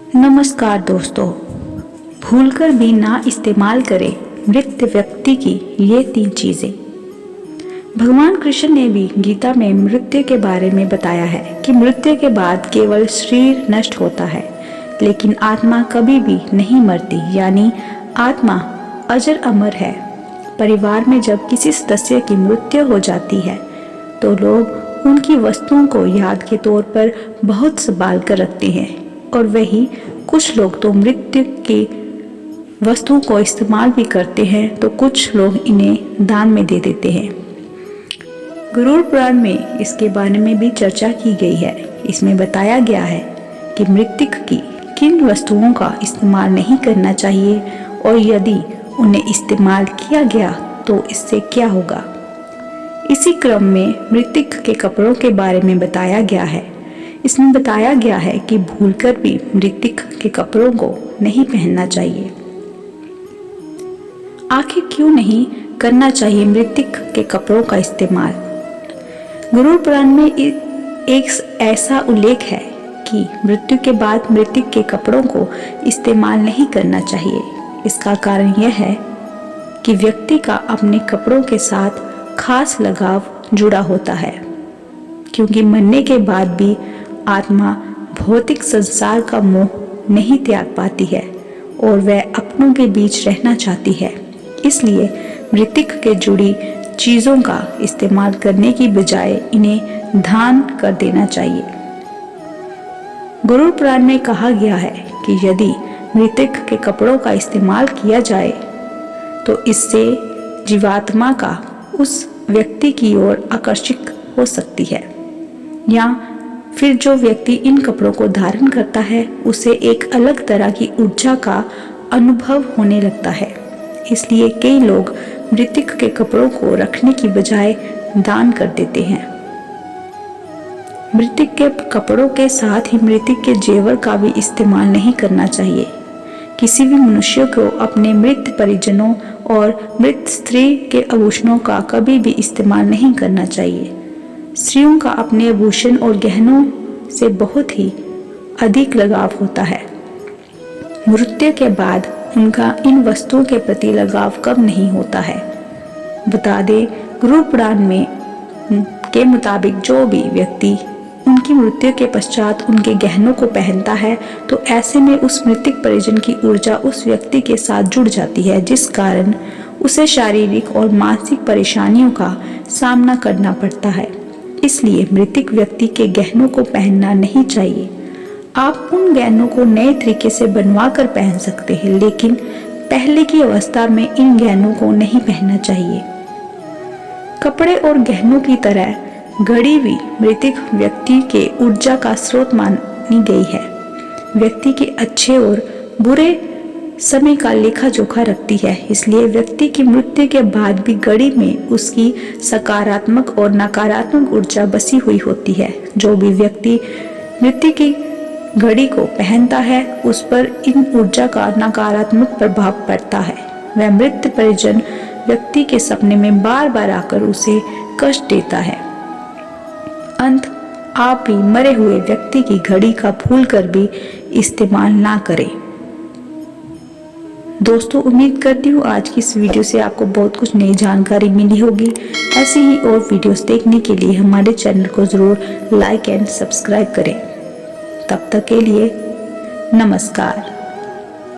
नमस्कार दोस्तों, भूलकर भी ना इस्तेमाल करें मृत व्यक्ति की ये 3 चीजें। भगवान कृष्ण ने भी गीता में मृत्यु के बारे में बताया है कि मृत्यु के बाद केवल शरीर नष्ट होता है, लेकिन आत्मा कभी भी नहीं मरती, यानी आत्मा अजर अमर है। परिवार में जब किसी सदस्य की मृत्यु हो जाती है तो लोग उनकी वस्तुओं को याद के तौर पर बहुत संभाल कर रखते हैं, और वही कुछ लोग तो मृत्यु की वस्तुओं को इस्तेमाल भी करते हैं, तो कुछ लोग इन्हें दान में दे देते हैं। गरुड़ पुराण में इसके बारे में भी चर्चा की गई है। इसमें बताया गया है कि मृतक की किन वस्तुओं का इस्तेमाल नहीं करना चाहिए, और यदि उन्हें इस्तेमाल किया गया तो इससे क्या होगा। इसी क्रम में मृतक के कपड़ों के बारे में बताया गया है। इसमें बताया गया है कि भूलकर भी मृतक के कपड़ों को नहीं पहनना चाहिए। आखिर क्यों नहीं करना चाहिए मृतक के कपड़ों का इस्तेमाल? गरुड़ पुराण में एक ऐसा उल्लेख है कि मृत्यु के बाद मृतक के कपड़ों को इस्तेमाल नहीं करना चाहिए। इसका कारण यह है कि व्यक्ति का अपने कपड़ों के साथ खास लगाव जुड़ा होता है, क्योंकि मरने के बाद भी आत्मा भौतिक संसार का मोह नहीं त्याग पाती है और वह अपनों के बीच रहना चाहती है। इसलिए मृतक के जुड़ी चीजों का इस्तेमाल करने की बजाय इन्हें दान कर देना चाहिए। गरुड़ पुराण में कहा गया है कि यदि मृतक के कपड़ों का इस्तेमाल किया जाए तो इससे जीवात्मा का उस व्यक्ति की ओर आकर्षित हो सकती है, या फिर जो व्यक्ति इन कपड़ों को धारण करता है उसे एक अलग तरह की ऊर्जा का अनुभव होने लगता है। इसलिए कई लोग मृतक के कपड़ों को रखने की बजाय दान कर देते हैं। मृतक के कपड़ों के साथ ही मृतक के जेवर का भी इस्तेमाल नहीं करना चाहिए। किसी भी मनुष्य को अपने मृत परिजनों और मृत स्त्री के आभूषणों का कभी भी इस्तेमाल नहीं करना चाहिए। स्त्रियों का अपने आभूषण और गहनों से बहुत ही अधिक लगाव होता है। मृत्यु के बाद उनका इन वस्तुओं के प्रति लगाव कम नहीं होता है। बता दें, गरुड़ पुराण में के मुताबिक जो भी व्यक्ति उनकी मृत्यु के पश्चात उनके गहनों को पहनता है तो ऐसे में उस मृतक परिजन की ऊर्जा उस व्यक्ति के साथ जुड़ जाती है, जिस कारण उसे शारीरिक और मानसिक परेशानियों का सामना करना पड़ता है। इसलिए मृतक व्यक्ति के गहनों को पहनना नहीं चाहिए। आप उन गहनों को नए तरीके से बनवा कर पहन सकते हैं, लेकिन पहले की अवस्था में इन गहनों को नहीं पहनना चाहिए। कपड़े और गहनों की तरह घड़ी भी मृतक व्यक्ति के ऊर्जा का स्रोत मानी गई है। व्यक्ति के अच्छे और बुरे समय का लेखा जोखा रखती है। इसलिए व्यक्ति की मृत्यु के बाद भी घड़ी में उसकी सकारात्मक और नकारात्मक ऊर्जा बसी हुई होती है। जो भी व्यक्ति मृत्यु की घड़ी को पहनता है उस पर इन ऊर्जा का नकारात्मक प्रभाव पड़ता है। वह मृत परिजन व्यक्ति के सपने में बार बार आकर उसे कष्ट देता है। अंत आप भी मरे हुए व्यक्ति की घड़ी का भूलकर भी इस्तेमाल ना करें। दोस्तों, उम्मीद करती हूँ आज की इस वीडियो से आपको बहुत कुछ नई जानकारी मिली होगी। ऐसी ही और वीडियोस देखने के लिए हमारे चैनल को जरूर लाइक एंड सब्सक्राइब करें। तब तक के लिए नमस्कार।